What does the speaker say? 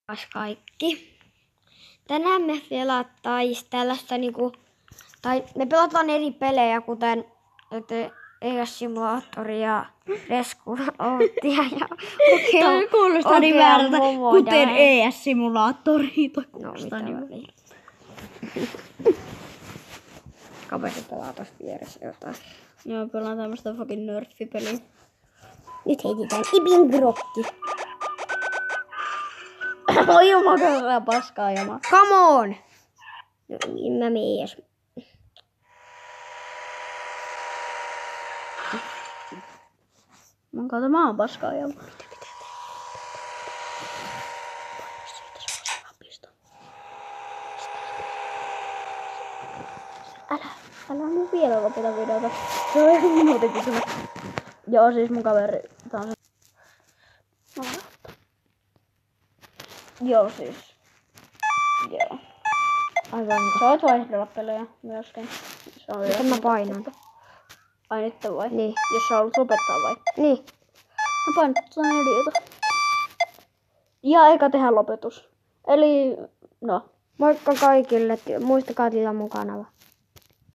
Taas kaikki. Tänään me pelataan tällaista niinku, tai me pelataan eri pelejä, kuten ES-simulaattoria ja reskuouttia ja Toi kuulostaa niin väärältä, kuten ES-simulaattori. No mitä väliä. Kaveri pelaa tossa vieressä jotain. Joo, pelaan tämmöstä fucking nerfipeliä. Nyt heitetään Ibin grokki. Oi jumakalla paskaa jama. Come on! No niin mä menen ees. Mä kato, mä oon paskaa jama. Mitä pitää tehdä? Pois siitä, se on hapista. Älä nyt vielä lopeta videota. Se on ihan minuutin kysymys. Joo, siis mun kaveri. Tää on se. Joo, siis. Joo. Aivan. Sä voit vaihdella pelejä myöskin. Miten mä painan? Ai nyt vai? Niin. Jos sä haluat lopettaa vai? Niin. Mä painan ediota. Ja eikä tehdä lopetus. Eli, no. Moikka kaikille. Muistakaa tilaa mun kanava.